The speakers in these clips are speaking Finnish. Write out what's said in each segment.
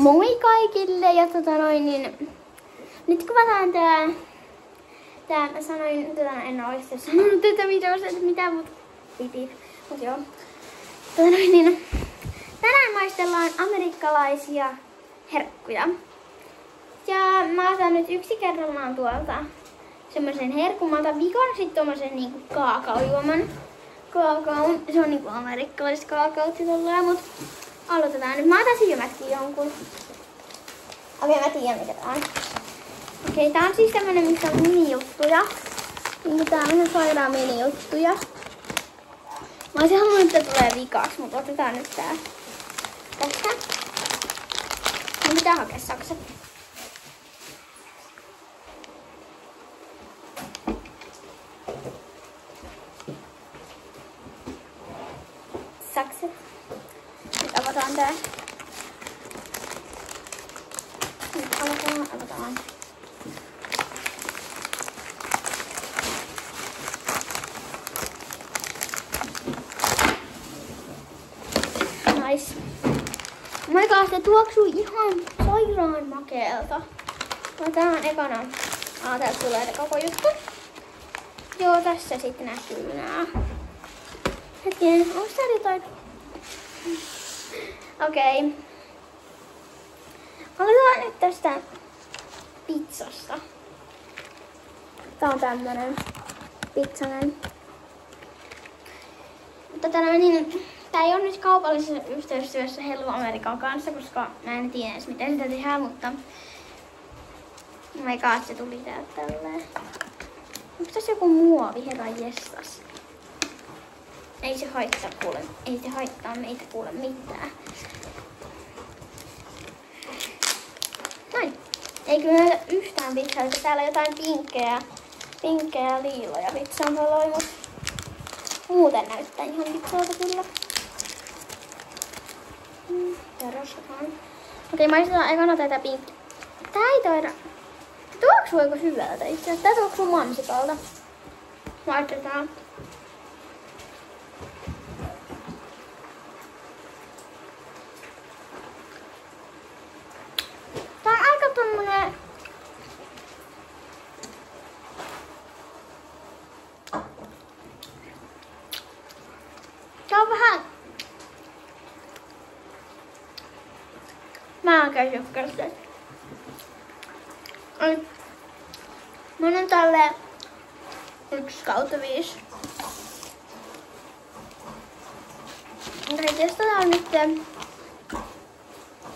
Moi kaikille ja niin, nyt kuvataan tää mä sanoin, en oo itse sanonut tätä videossa, että mitä mut piti, mut joo. Niin, tänään maistellaan amerikkalaisia herkkuja. Ja mä otan nyt yksi kerrallaan tuolta semmosen herkun, mä otan vikan sit tommosen niinku kaakaojuoman. Kaakaon, se on niinku amerikkalaiset kaakaot ja tolleen, mut aloitetaan nyt. Mä otan silmätkin jonkun. Okei, mä tiedän mikä tää on. Okei, tää on siis tämmönen, missä on minijuttuja. Niinku tämmönen sairaan minijuttuja. Mä olisin halunnut, että tulee vikaks, mutta otetaan nyt tää tästä. Mun pitää hakea sakset. Sakset. Nyt avataan tää. Nyt avataan. Nice. Oh my god, se tuoksuu ihan sairaan makeelta. Otetaan ekana. Täältä tulee koko juttu. Joo, tässä sitten näkyy nää. Hetkinen, onko täällä jotain? Okei. Aloitetaan nyt tästä pizzasta. Tää on tämmönen pizzanen. Mutta tää ei ole nyt kaupallisessa yhteistyössä Hello American kanssa, koska mä en tiedä edes miten sitä tehdään, mutta oh my god, se tuli täältä tälleen. Onko tässä joku muovi, herra jestas? Ei se haittaa kuule, ei se haittaa meitä kuule mitään. Noin. Ei kyllä näytä yhtään pizzalta. Täällä on jotain pinkkejä ja liiloja pizzan valoi, mutta muuten näyttää ihan pizzalta kyllä. Tää roskataan. Okei, maistetaan ekana tätä pinkkiä. Tää ei taida. Tää tuoksuu aika hyvältä itse asiassa. Tää tuoksuu mansikalta. Maistetaan. Tää on aika tommonen. Tää on vähän. Mä käyn jokkaista. Mä annan tälle 1/5. Okei, testataan nyt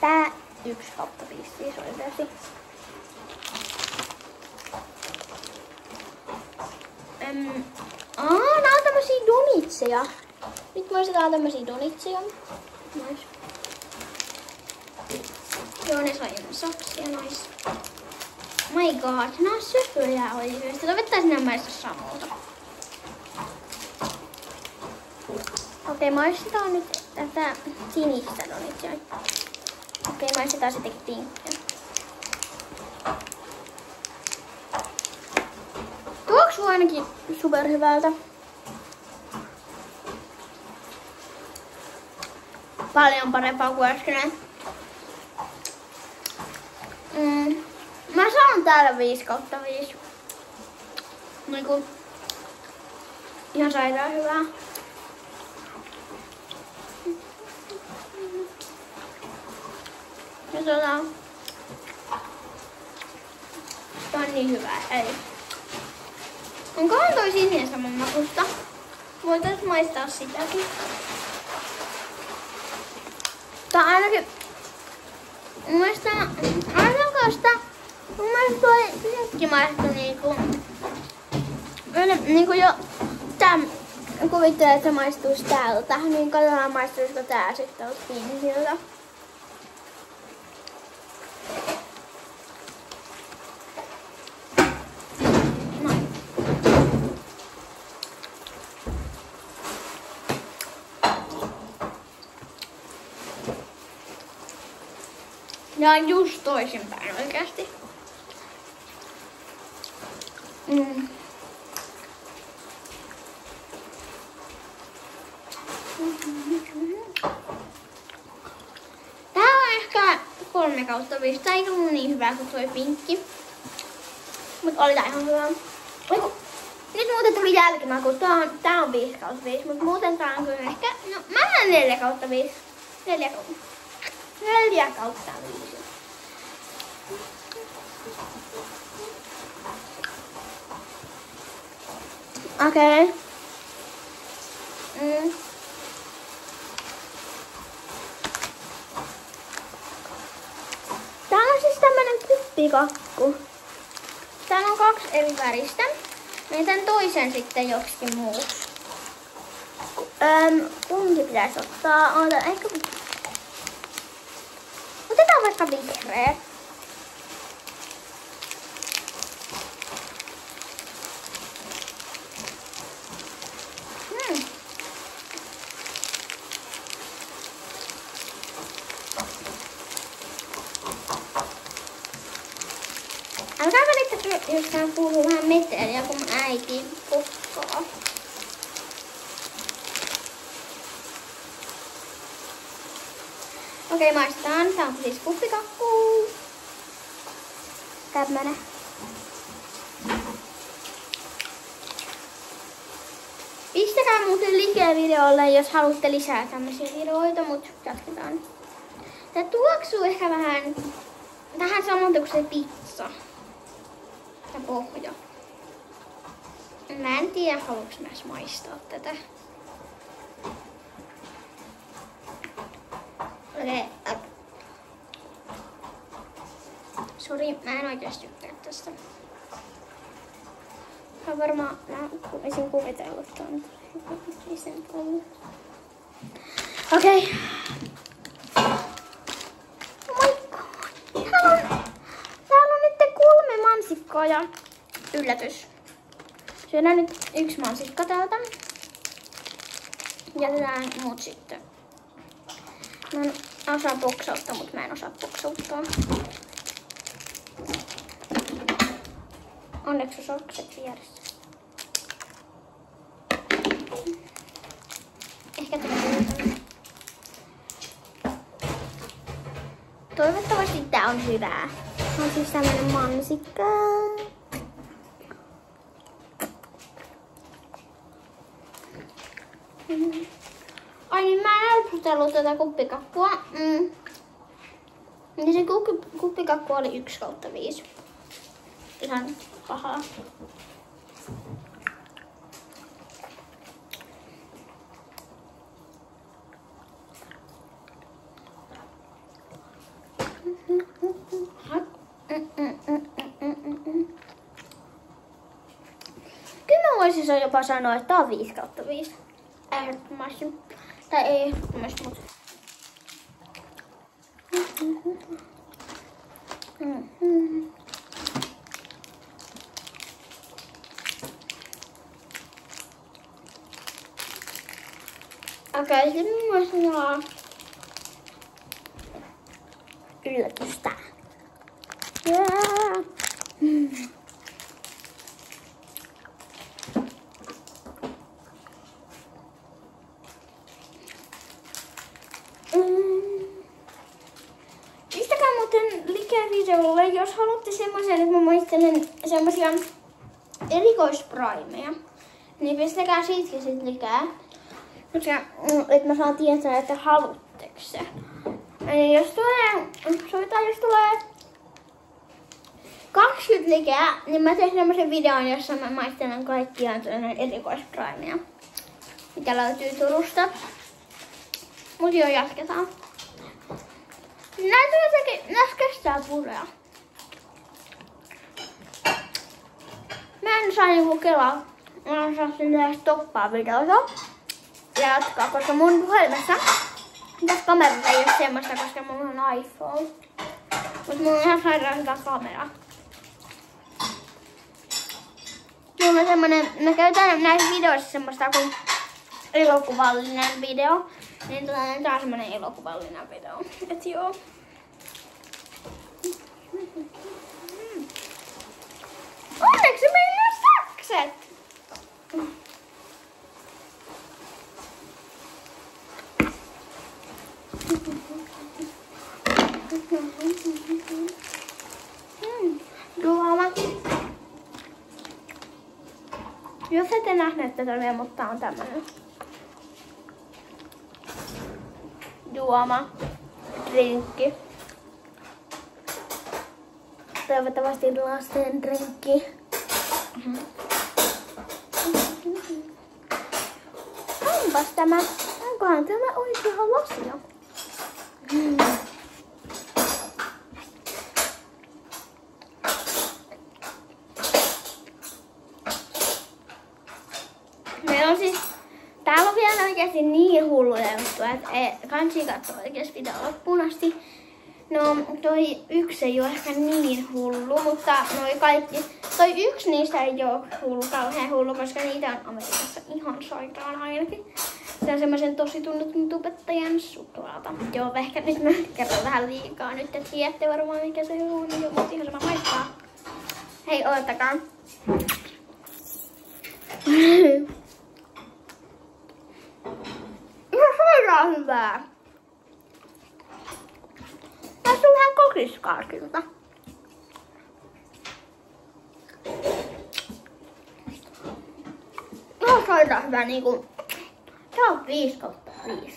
tää 1/5 siis oikeesti. Nää on tämmösiä donitseja. Nyt maistetaan tämmösiä donitseja. Nois. Joo, ne sai enemmän saksia, nois. My god, nää on söpöjä oikeesti. Toivottavasti nämä maista samalta. Okei, maistetaan nyt tätä sinistä donitsia. Okei, maistetaan sittenkin pinkkiä. Tuoksuu ainakin superhyvältä. Paljon parempaa kuin äsken. Mä saan täällä 5/5. Niinku ihan sairaan hyvää. Ja tää on niin hyvä, ei. Onkohan toi sininen saman makusta? Voitais maistaa sitäkin. Tää ainakin. Mun mielestä arvokasta. Mun mielestä toi pinkki maistui niinku jo tää kuvittelee, että se maistuisi täältä. Niin katsotaan maistuisiko tää sitten tältä pinkiltä. Ja on just toisinpäin oikeasti. Tää on ehkä 3/5. Tää ei ollut niin hyvä kuin toi pinkki. Mut oli tää ihan hyvä. Nyt muuten tuli jälkimaku. Tää on 5/5, mut muuten tää on kyllä ehkä... No mä annan 4/5. 4/5. Okei. Täällä on siis tämmönen kuppikakku. Täällä on 2 eri väristä. Meidän toisen sitten joksikin muuksi. Kumpi pitäisi ottaa? Ehkä... Otetaan vaikka vihreä. Älkää välittäkö, jos tää kuuluu vähän meteliä, kun äiti kokkaa. Okei, maistetaan. Tää on siis kuppikakku. Tämmönen. Pistäkää muuten linkkejä videolle, jos haluatte lisää tämmöisiä videoita, mut jatketaan. Tää tuoksuu ehkä vähän samalta kuin se pizza. Tää pohja. Mä en tiedä, haluanko mä maistaa tätä. Okei. Sori, mä en oikeesti tykkää tästä. Mä varmaan olisin kuvitellut ton. Okei. Täällä on nyt 3 mansikkaa ja yllätys. Syödään nyt 1 mansikka täältä. Jätetään muut sitten. Mä en osaa boksauttaa, mutta mä en osaa boksauttaa. Onneksi on sokset vieressä. Ehkä tulee. Toivottavasti tää on hyvää. On siis tämmönen mansikka. Ai niin, mä en elputellut tätä kuppikakkua. Niin se kuppikakku oli 1/5. Ihan pahaa. Kyllä mä voisin jopa sanoa, että tää on 5/5. Ehdottomasti. Tai ei ehdottomasti, mutta... Okei, sitten mä sanon yllätystä. Yeah. Pistäkää muuten likää videolle, jos haluatte semmoisen, että mä muistelen semmosia erikoisprimeja. Niin pistäkää siitäkin sit likää. Koska että mä saan tietää, että haluatteko se. Eli jos tulee 20 likää, niin mä teen semmosen videon, jossa mä maistelen kaikkia erikoisprimeja, mikä löytyy Turusta. Mut joo, jatketaan. Näitä kestää purea. Mä en saa niinku kelaa. Mä en saa sinne stoppaa videota ja jatkaa, koska mun puhelimessa tässä kamerassa ei oo semmoista, koska mulla on iPhone. Mut mulla on ihan sairaan hyvä kamera. Mulla on semmonen, mä käytän näissä videoissa semmoista kuin elokuvallinen video. Niin tää on semmonen elokuvallinen video. Et joo. Onneksi meillä on sakset! Juoma. Jos ette nähneet tätä vielä, mutta on tämmönen juoma, drinkki. Toivottavasti lasten drinkki. Onpas tämä, onkohan tämä oikea lasia? Meillä on siis, täällä on vielä oikeasti niin hulluja juttuja, että kansi katsoa oikeasti pitää loppuun asti. No toi yksi ei ole ehkä niin hullu, mutta noi kaikki, toi yksi niistä ei ole hullu, kauhean hullu, koska niitä on Amerikassa ihan sairaan ainakin. Se on semmoisen tosi tunnetun tubettajan suklaata. Joo, ehkä nyt mä kerron vähän liikaa nyt, että tiedätte varmaan mikä se on, mutta ihan sama maistaa. Hei, odottakaa. Ihan sairaan hyvää. Tässä on vähän kokiskaasilta. Ihan sairaan hyvä niinku. Tää on 5/5.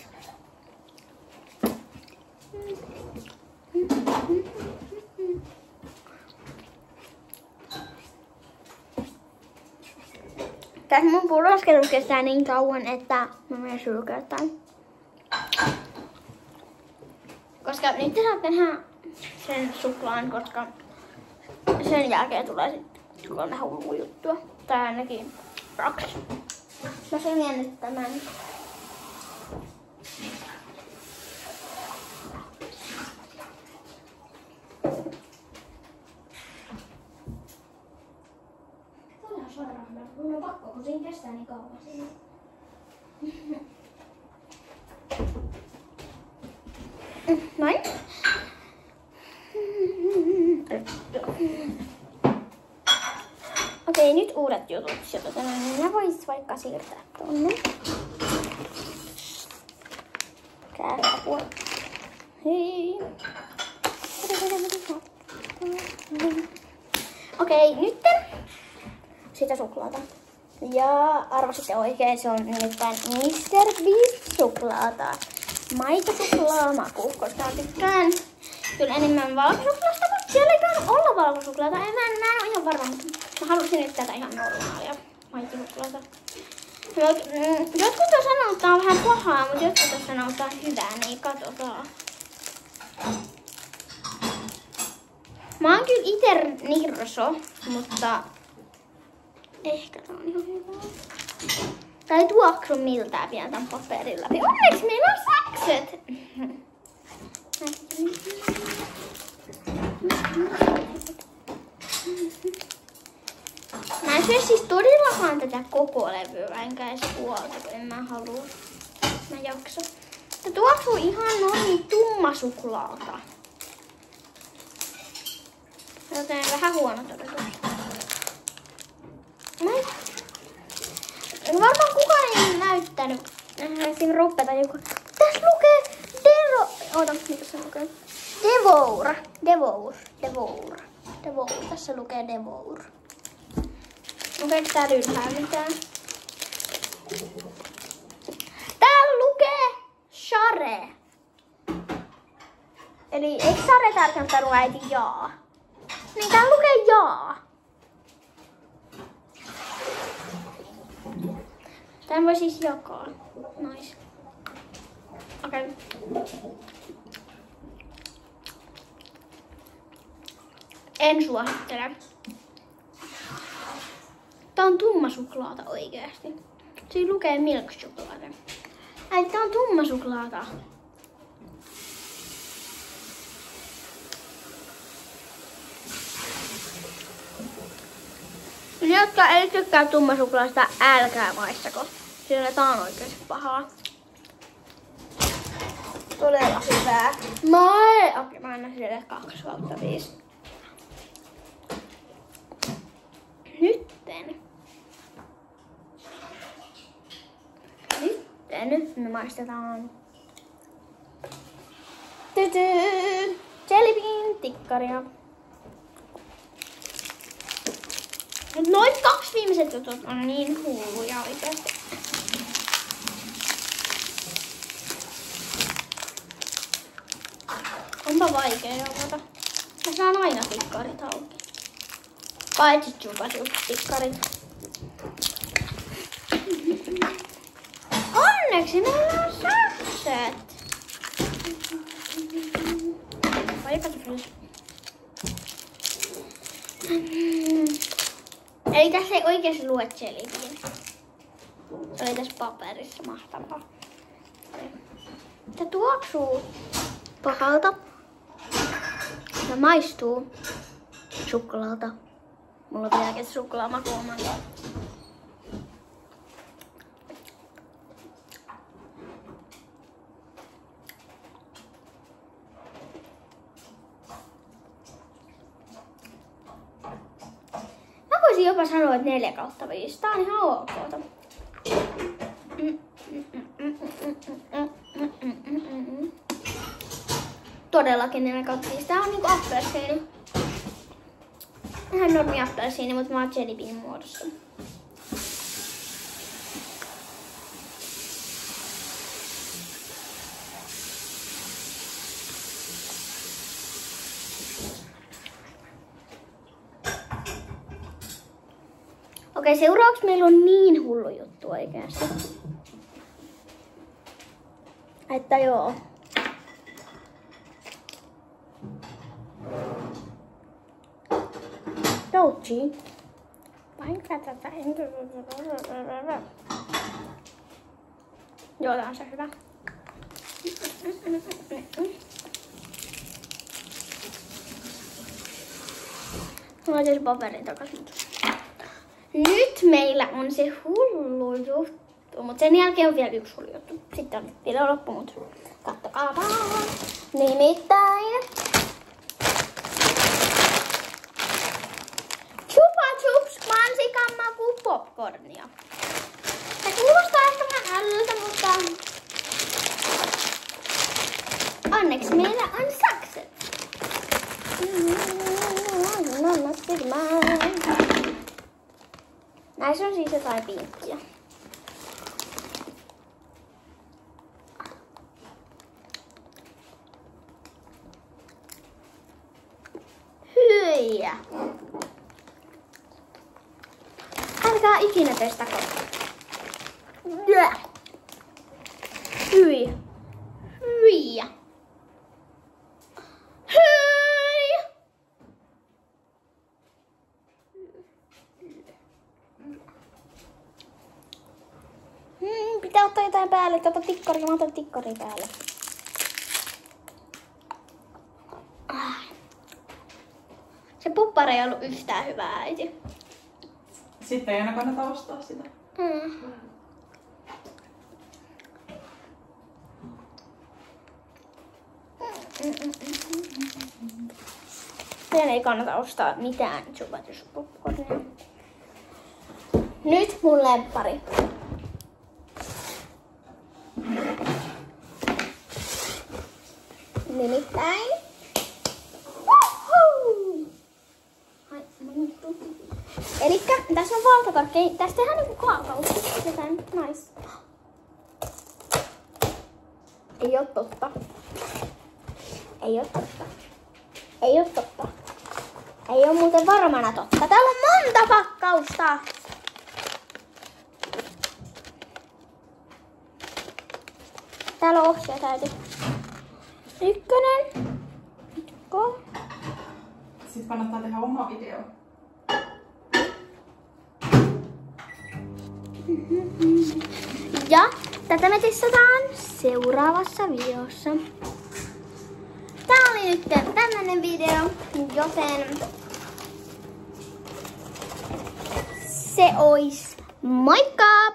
Tässä mun puroskelu kestää niin kauan, että mä menen sylkäyttämään. Koska nyt te saatte tehdä sen suklaan, koska sen jälkeen tulee sitten 3 hullua juttua. Tai ainakin 2. Mä selviän nyt tämän. Tämä on sairaan hyvä. Mun on pakko, kun siinä kestää niin kauan. Noin. Okei, nyt uudet jutut. Joten mä vois vaikka siirtää tonne. Kääräpua. Hei. Okei, nytten sitä suklaata. Ja arvasitte oikein, se on nimittäin Mr. Beast suklaata. Maitosuklaa maku, koska tykkään kyllä enemmän valkosuklaasta, mutta siellä ei tainnut olla valkosuklaata. Mä en ole ihan varma, mutta mä halusin nyt tätä ihan normaalia maitosuklaata. Jotkut on sanonut, että tää on vähän pahaa, mutta jotkut on sanonut, että tää on hyvää, niin katsotaan. Mä oon kyllä ite nirso, mutta ehkä tää on ihan hyvää. Tää ei tuoksu miltään vielä tän paperin läpi. Onneksi meillä on sakset! Mä en syö siis todellakaan tätä koko levyä, enkä edes puolta, kun en mä halua. Mä jaksa. Tää tuoksuu ihan noin tumma suklaata. Joten vähän huono todellakin. Varmaan kukaan ei näyttänyt. Siinä ruppeta joku. Tässä lukee Oota, mitä se lukee? Devour. Tässä lukee Devour. Okei, tää ylhäällä mitään. Täällä lukee Share. Eli eikö Share tarkoittanut äiti jaa? Niin täällä lukee jaa. Tän voi siis jakaa. Nois. Okei. En suosittele. Tää on tumma suklaata oikeesti. Siinä lukee milk chocolate. Ai, tää on tumma suklaata. Ne, jotka ei tykkää tummasuklaasta, älkää maistako. Sillä tää on oikeesti pahaa. Todella hyvää. Okei, mä annan sille 2/5. Nyt me maistetaan. Jelly Bean tikkaria. Noin 2 viimeiset jutut on niin hulluja oikeesti. Onpa vaikea avata. Mä saan aina tikkarit auki. Paitsi Chupa Chups tikkarit. Onneksi meillä on sakset. Eli tässä ei oikeesti lue Jelly Bean. Se oli tässä paperissa, mahtavaa. Tämä tuoksuu pahalta. Ja maistuu suklaalta. Mulla on vieläkin suklaamaku oman. Mä voisin jopa sanoa, että 4/5. Tää on ihan ok. Todellakin 4/5. Tää on niinku appelsiini. Vähän normi appelsiini, mutta mä oon Jelly Bean muodossa. Okei, seuraavaksi meillä on niin hullu juttu oikeasti. Että joo. Doji. Joo, tää on se hyvä. Mä laitan se paperin takaisin. Nyt meillä on se hullu juttu, mutta sen jälkeen on vielä yksi hullu juttu. Sitten on video loppu, mutta kattokaa vaan. Nimittäin Chupa Chups mansikan maku popcornia. Se kuulostaa ehkä vähän ällöltä, mutta onneksi meillä on sakset. Näissä on siis jotain pinkkiä. Hyi! Älkää ikinä testako. Hyi! Hyi! Pitää ottaa jotain päälle, ota tikkari, mä otan tikkari päälle. Se puppari ei ollut yhtään hyvää, äiti. Sitten ei aina kannata ostaa sitä. Teidän ei kannata ostaa mitään Chupa Chups popcornia. Nyt mun lemppari. Nimittäin. Elikkä tässä on valtakarkkeja. Tästä tehdään niinku kaakaus. Jotain nice. Ei oo totta. Ei oo totta. Ei oo totta. Ei oo muuten varmana totta. Täällä on monta pakkausta. Täällä on ohsia täytyy. 1. Sitten kannattaa tehdä oma video. Ja tätä me testataan seuraavassa videossa. Tää oli nyt tämmönen video, joten se ois moikka!